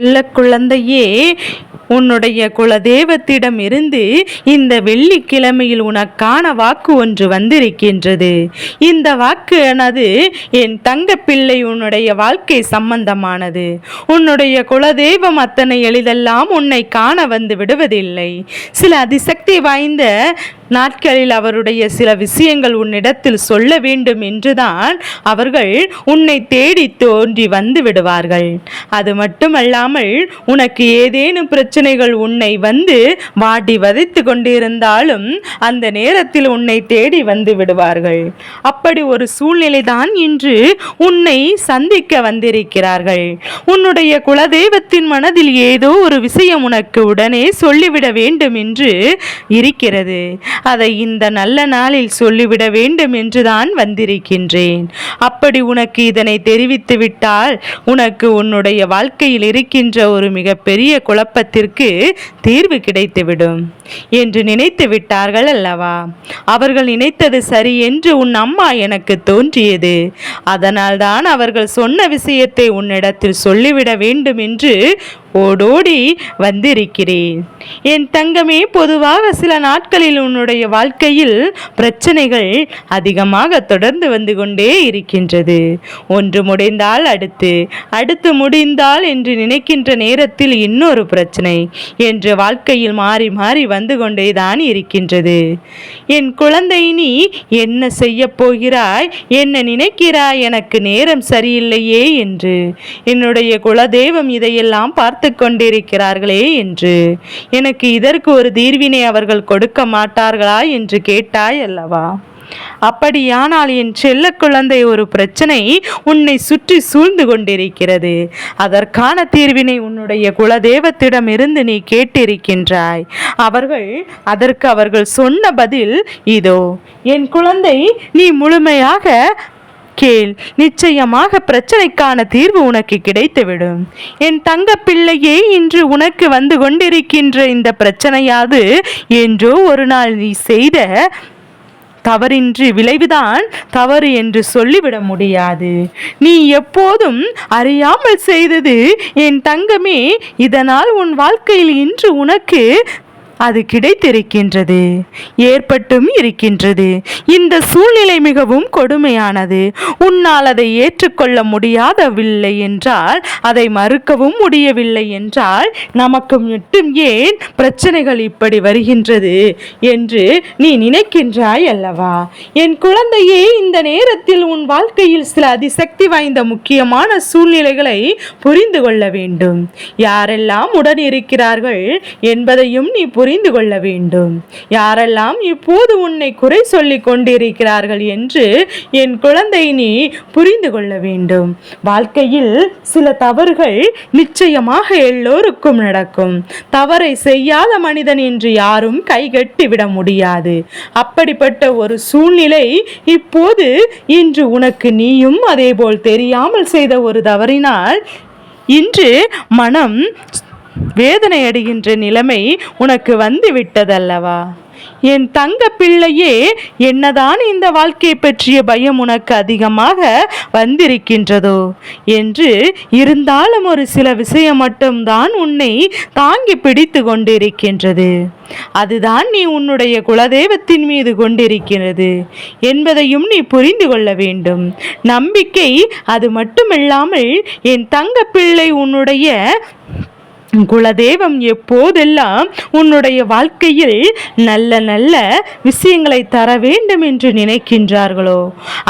இல்ல குழந்தையே, உன்னுடைய குலதெய்வத்திடம் இருந்து இந்த வெள்ளிக்கிழமையில் உனக்கான வாக்கு ஒன்று வந்திருக்கின்றது. இந்த வாக்கு எனது என் தங்க பிள்ளை உன்னுடைய வாழ்க்கை சம்பந்தமானது. உன்னுடைய குலதெய்வம் அத்தனை எளிதெல்லாம் உன்னை காண வந்து விடுவதில்லை. சில அதிசக்தி வாய்ந்த நாட்களில் அவருடைய சில விஷயங்கள் உன்னிடத்தில் சொல்ல வேண்டும் என்றுதான் அவர்கள் உன்னை தேடி தோன்றி வந்து விடுவார்கள். அது மட்டுமல்லாமல் உனக்கு ஏதேனும் பிரச்சனைகள் உன்னை வந்து வாட்டி வதைத்து கொண்டிருந்தாலும் அந்த நேரத்தில் உன்னை தேடி வந்து விடுவார்கள். அப்படி ஒரு சூழ்நிலைதான் இன்று உன்னை சந்திக்க வந்திருக்கிறார்கள். உன்னுடைய குலதெய்வத்தின் மனதில் ஏதோ ஒரு விஷயம் உனக்கு உடனே சொல்லிவிட வேண்டும் என்று இருக்கிறது. அதை இந்த நல்ல நாளில் சொல்லிவிட வேண்டும் என்றுதான் வந்திருக்கின்றேன். அப்படி உனக்கு இதனை தெரிவித்து விட்டால் உனக்கு உன்னுடைய வாழ்க்கையில் இருக்கின்ற ஒரு மிகப்பெரிய குழப்பத்திற்கு தீர்வு கிடைத்துவிடும் என்று நினைத்து விட்டார்கள் அல்லவா? அவர்கள் நினைத்தது சரி என்று உன் அம்மா எனக்கு தோன்றியது. அதனால்தான் அவர்கள் சொன்ன விஷயத்தை உன்னிடத்தில் சொல்லிவிட வேண்டும் என்று ஓடோடி வந்திருக்கிறேன். என் தங்கமே, பொதுவாக சில நாட்களில் உன்னுடைய வாழ்க்கையில் பிரச்சனைகள் அதிகமாக தொடர்ந்து வந்து கொண்டே இருக்கின்றது. ஒன்று முடிந்தால் அடுத்து முடிந்தால் என்று நினைக்கின்ற நேரத்தில் இன்னொரு பிரச்சனை என்று வாழ்க்கையில் மாறி மாறி வந்து கொண்டேதான் இருக்கின்றது. என் குழந்தை, நீ என்ன செய்ய போகிறாய், என்ன நினைக்கிறாய், எனக்கு நேரம் சரியில்லையே என்று என்னுடைய குலதெய்வம் இதையெல்லாம் பார்த்து கொண்டிருக்கிறார்களே என்று எனக்கு இதற்கு ஒரு தீர்வினை அவர்கள் கொடுக்க மாட்டார்களா என்று கேட்டாய் அல்லவா? அப்படியானால் என் செல்ல குழந்தை, ஒரு பிரச்சனை உன்னை சுற்றி சூழ்ந்து கொண்டிருக்கிறது. அதற்கான தீர்வினை உன்னுடைய குலதெய்வத்திடம் இருந்து நீ கேட்டிருக்கின்றாய். அதற்கு அவர்கள் சொன்ன பதில் இதோ. என் குழந்தை, நீ முழுமையாக கேள். நிச்சயமாக பிரச்சனைக்கான தீர்வு உனக்கு கிடைத்துவிடும். என் தங்க பிள்ளையே, இன்று உனக்கு வந்து கொண்டிருக்கின்ற இந்த பிரச்சனையாது என்றோ ஒரு நாள் நீ செய்த தவறின்றி விளைவுதான் தவறு என்று சொல்லிவிட முடியாது. நீ எப்போதும் அறியாமல் செய்தது என் தங்கமே. இதனால் உன் வாழ்க்கையில் இன்று உனக்கு அது கிடைத்திருக்கின்றது, ஏற்பட்டும் இருக்கின்றது. இந்த சூழ்நிலை மிகவும் கொடுமையானது. உன்னால் அதை ஏற்றுக்கொள்ள முடியாதவில்லை என்றால், அதை மறுக்கவும் முடியவில்லை என்றால், நமக்கு மட்டும் ஏன் பிரச்சனைகள் இப்படி வருகின்றது என்று நீ நினைக்கின்றாய் அல்லவா? என் குழந்தையே, இந்த நேரத்தில் உன் வாழ்க்கையில் சில அதிசக்தி வாய்ந்த முக்கியமான சூழ்நிலைகளை புரிந்து கொள்ள வேண்டும். யாரெல்லாம் உடன் இருக்கிறார்கள் என்பதையும் நீ புரிந்து கொள்ள வேண்டும். யாரெல்லாம் இப்போது உன்னை குறை சொல்லிக் கொண்டிருக்கிறார்கள் என்று என் குழந்தை நீ புரிந்து கொள்ள வேண்டும். வாழ்க்கையில் சில தவறுகள் நிச்சயமாக எல்லோருக்கும் நடக்கும். தவறை செய்யாத மனிதன் என்று யாரும் கைகட்டிவிட முடியாது. அப்படிப்பட்ட ஒரு சூழ்நிலை இப்போது இன்று உனக்கு நீயும் அதேபோல் தெரியாமல் செய்த ஒரு தவறினால் இன்று மனம் வேதனை அடைகின்ற நிலைமை உனக்கு வந்து விட்டதல்லவா? என் தங்க பிள்ளையே, என்னதான் இந்த வாழ்க்கை பற்றிய பயம் உனக்கு அதிகமாக வந்திருக்கின்றதோ என்று இருந்தாலும் ஒரு சில விஷயம் மட்டும்தான் உன்னை தாங்கி பிடித்து கொண்டிருக்கின்றது. அதுதான் நீ உன்னுடைய குலதெய்வத்தின் மீது கொண்டிருக்கிறது என்பதையும் நீ புரிந்து கொள்ள வேண்டும். நம்பிக்கை அது மட்டுமில்லாமல் என் தங்க பிள்ளை, உன்னுடைய குலதெய்வம் எப்போதெல்லாம் உன்னுடைய வாழ்க்கையில் நல்ல நல்ல விஷயங்களை தர வேண்டும் என்று நினைக்கின்றார்களோ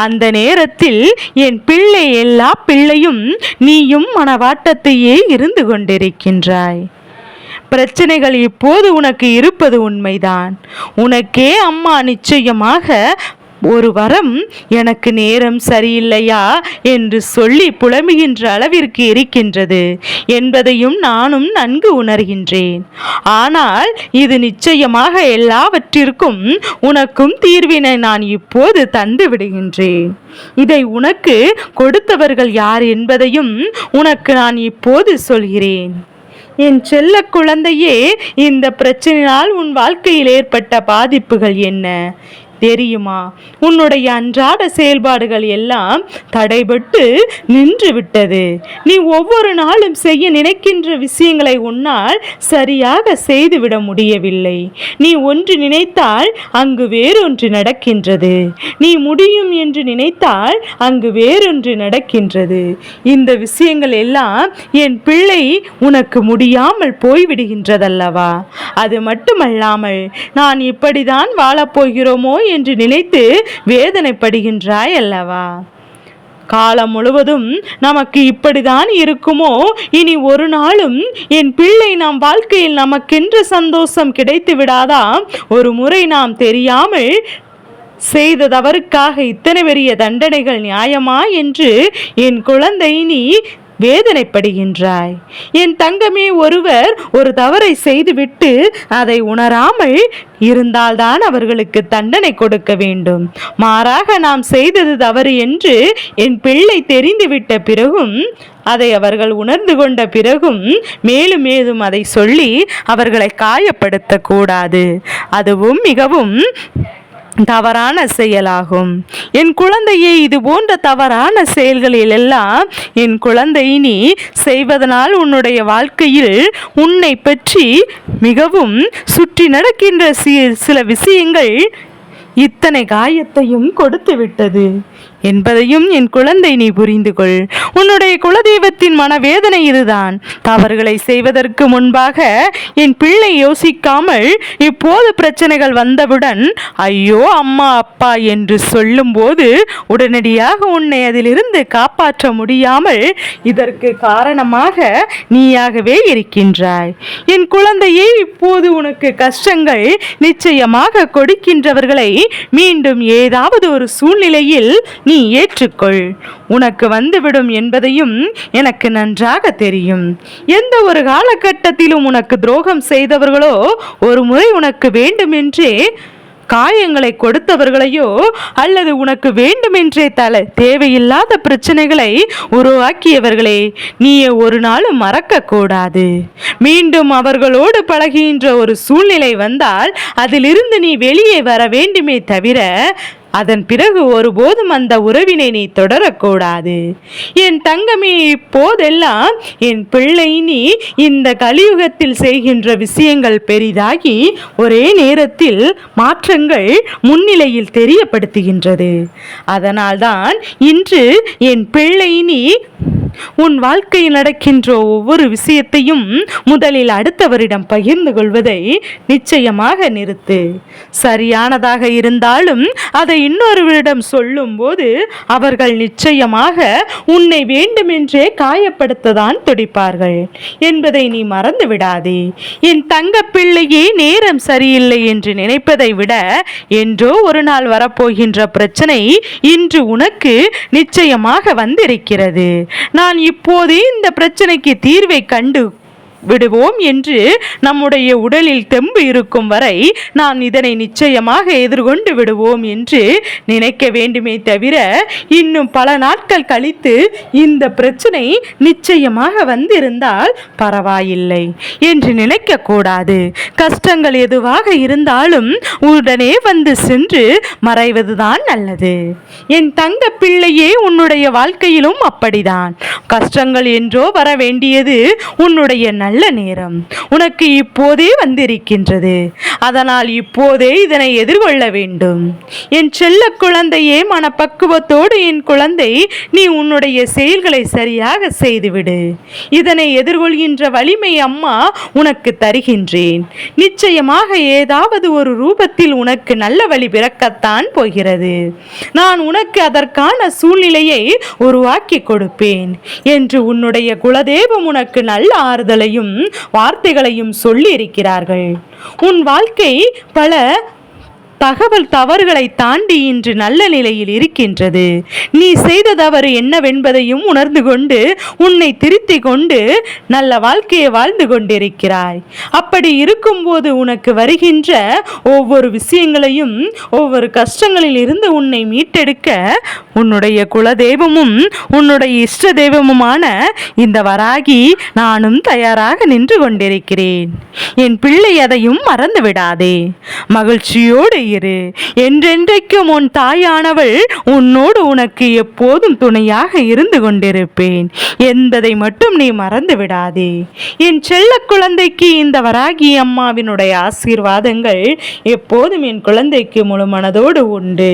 அந்த நேரத்தில் என் பிள்ளை, எல்லா பிள்ளையும் நீயும் மனவாட்டத்தையே இருந்து கொண்டிருக்கின்றாய். பிரச்சனைகள் இப்போது உனக்கு இருப்பது உண்மைதான். உனக்கே அம்மா நிச்சயமாக ஒரு வரம், எனக்கு நேரம் சரியில்லையா என்று சொல்லி புலம்புகின்ற அளவிற்கு இருக்கின்றது என்பதையும் நானும் நன்கு உணர்கின்றேன். ஆனால் இது நிச்சயமாக எல்லாவற்றிற்கும் உனக்கும் தீர்வினை நான் இப்போது தந்து விடுகின்றேன். இதை உனக்கு கொடுத்தவர்கள் யார் என்பதையும் உனக்கு நான் இப்போது சொல்கிறேன். என் செல்ல குழந்தையே, இந்த பிரச்சனையால் உன் வாழ்க்கையில் ஏற்பட்ட பாதிப்புகள் என்ன? தெரியுமா? உன்னுடைய அன்றாட செயல்பாடுகள் எல்லாம் தடைபட்டு நின்று விட்டது. நீ ஒவ்வொரு நாளும் செய்ய நினைக்கின்ற விஷயங்களை உன்னால் சரியாக செய்துவிட முடியவில்லை. நீ ஒன்று நினைத்தால் அங்கு வேறொன்று நடக்கின்றது. நீ முடியும் என்று நினைத்தால் அங்கு வேறொன்று நடக்கின்றது. இந்த விஷயங்கள் எல்லாம் என் பிள்ளை உனக்கு முடியாமல் போய்விடுகின்றதல்லவா? அது மட்டுமல்லாமல் நான் இப்படிதான் வாழப்போகிறோமோ என்று நினைத்து வேதனைப்படுகின்றாய் அல்லவா? காலம் முழுவதும் நமக்கு இப்படிதான் இருக்குமோ? இனி ஒரு நாளும் என் பிள்ளை நம் வாழ்க்கையில் நமக்கென்ற சந்தோஷம் கிடைத்து விடாதா? ஒரு முறை நாம் தெரியாமல் செய்த தவறுக்காக இத்தனை பெரிய தண்டனைகள் நியாயமா என்று என் குழந்தை நீ வேதனைப்படுகின்றாய். என் தங்கமே, ஒருவர் ஒரு தவறை செய்துவிட்டு அதை உணராமல் இருந்தால்தான் அவர்களுக்கு தண்டனை கொடுக்க வேண்டும். மாறாக நாம் செய்தது தவறு என்று என் பிள்ளை தெரிந்துவிட்ட பிறகும், அதை அவர்கள் உணர்ந்து கொண்ட பிறகும் மேலும் மேலும் அதை சொல்லி அவர்களை காயப்படுத்த கூடாது. அதுவும் மிகவும் தவறான செயலாகும். என் குழந்தையை இது போன்ற தவறான செயல்களில் எல்லாம் என் குழந்தை நீ செய்வதனால் உன்னுடைய வாழ்க்கையில் உன்னை பற்றி மிகவும் சுற்றி நடக்கின்ற சில விஷயங்கள் இத்தனை காயத்தையும் கொடுத்து விட்டது என்பதையும் என் குழந்தை நீ புரிந்து கொள். உன்னுடைய குலதெய்வத்தின் மனவேதனை இதுதான். தவறுகளை செய்வதற்கு முன்பாக என் பிள்ளை யோசிக்காமல் இப்போது பிரச்சனைகள் வந்தவுடன் ஐயோ அம்மா அப்பா என்று சொல்லும் போது உடனடியாக உன்னை அதிலிருந்து காப்பாற்ற முடியாமல் இதற்கு காரணமாக நீயாகவே இருக்கின்றாய். என் குழந்தையே, இப்போது உனக்கு கஷ்டங்கள் நிச்சயமாக கொடுக்கின்றவர்களை மீண்டும் ஏதாவது ஒரு சூழ்நிலையில் நீ ஏற்றுக்கொள். உனக்கு வந்துவிடும் என்பதையும் எனக்கு நன்றாக தெரியும். எந்த ஒரு காலகட்டத்திலும் உனக்கு துரோகம் செய்தவர்களோ ஒரு முறை உனக்கு வேண்டுமென்றே காயங்களை கொடுத்தவர்களையோ அல்லது உனக்கு வேண்டுமென்றே தேவையில்லாத பிரச்சனைகளை உருவாக்கியவர்களே நீயே ஒரு நாளும் மறக்க கூடாது. மீண்டும் அவர்களோடு பழகுகின்ற ஒரு சூழ்நிலை வந்தால் அதிலிருந்து நீ வெளியே வர வேண்டுமே தவிர அதன் பிறகு ஒருபோதும் அந்த உறவினை நீ தொடரக்கூடாது. என் தங்கமே, இப்போதெல்லாம் என் பிள்ளை நீ இந்த கலியுகத்தில் செய்கின்ற விஷயங்கள் பெரிதாகி ஒரே நேரத்தில் மாற்றங்கள் முன்னிலையில் தெரியப்படுத்துகின்றது. அதனால்தான் இன்று என் பிள்ளை நீ உன் வாழ்க்கையில் நடக்கின்ற ஒவ்வொரு விஷயத்தையும் முதலில் அடுத்தவரிடம் பகிர்ந்து கொள்வதை நிச்சயமாக நிறுத்து. சரியானதாக இருந்தாலும் அதை இன்னொருவரிடம் சொல்லும் போது அவர்கள் நிச்சயமாக உன்னை வேண்டுமென்றே காயப்படுத்ததான் துடிப்பார்கள் என்பதை நீ மறந்து விடாதே. என் தங்க பிள்ளையே, நேரம் சரியில்லை என்று நினைப்பதை விட என்றோ ஒரு நாள் வரப்போகின்ற பிரச்சனை இன்று உனக்கு நிச்சயமாக வந்திருக்கிறது. நான் இப்போதே இந்த பிரச்சனைக்கு தீர்வை கண்டு விடுவோம் என்று நம்முடைய உடலில் தெம்பு இருக்கும் வரை நாம் இதனை நிச்சயமாக எதிர்கொண்டு விடுவோம் என்று நினைக்க வேண்டுமே தவிர இன்னும் பல நாட்கள் கழித்து இந்த பிரச்சனை நிச்சயமாக வந்திருந்தால் பரவாயில்லை என்று நினைக்க கூடாது. கஷ்டங்கள் எதுவாக இருந்தாலும் உடனே வந்து சென்று மறைவதுதான் நல்லது. என் தங்க பிள்ளையே, உன்னுடைய வாழ்க்கையிலும் அப்படிதான். கஷ்டங்கள் என்றோ வர வேண்டியது உன்னுடைய நல்ல நேரம் உனக்கு இப்போதே வந்திருக்கின்றது. அதனால் இப்போதே இதனை எதிர்கொள்ள வேண்டும். என் செல்ல குழந்தையே, மனப்பக்குவத்தோடு என் குழந்தை நீ உன்னுடைய செயல்களை சரியாக செய்துவிடு. இதனை எதிர்கொள்கின்ற வலிமை அம்மா உனக்கு தருகின்றேன். நிச்சயமாக ஏதாவது ஒரு ரூபத்தில் உனக்கு நல்ல வழி பிறக்கத்தான் போகிறது. நான் உனக்கு அதற்கான சூழ்நிலையை உருவாக்கி கொடுப்பேன் என்று உன்னுடைய குலதெய்வம் உனக்கு நல்ல ஆறுதலையும் வார்த்தைகளையும் சொல்லி இருக்கிறார்கள். உன் வாழ்க்கை பல தவறுகளை தாண்டி இன்று நல்ல நிலையில் இருக்கின்றது. நீ செய்த தவறு என்னவென்பதையும் உணர்ந்து கொண்டு உன்னை திருத்தி கொண்டு நல்ல வாழ்க்கையை வாழ்ந்து கொண்டிருக்கிறாய். அப்படி இருக்கும்போது உனக்கு வருகின்ற ஒவ்வொரு விஷயங்களையும் ஒவ்வொரு கஷ்டங்களில் இருந்து உன்னை மீட்டெடுக்க உன்னுடைய குலதெய்வமும் உன்னுடைய இஷ்ட தெய்வமுமான இந்த வராகி நானும் தயாராக நின்று கொண்டிருக்கிறேன். என் பிள்ளை, அதையும் மறந்து விடாதே. மகிழ்ச்சியோடு இரு. என்றென்றைக்கும் உன் தாயானவள் உன்னோடு உனக்கு எப்போதும் துணையாக இருந்து கொண்டிருப்பேன் என்பதை மட்டும் நீ மறந்து விடாதே. என் செல்ல குழந்தைக்கு இந்த வராகி அம்மாவினுடைய ஆசீர்வாதங்கள் எப்போதும் என் குழந்தைக்கு முழு மனதோடு உண்டு.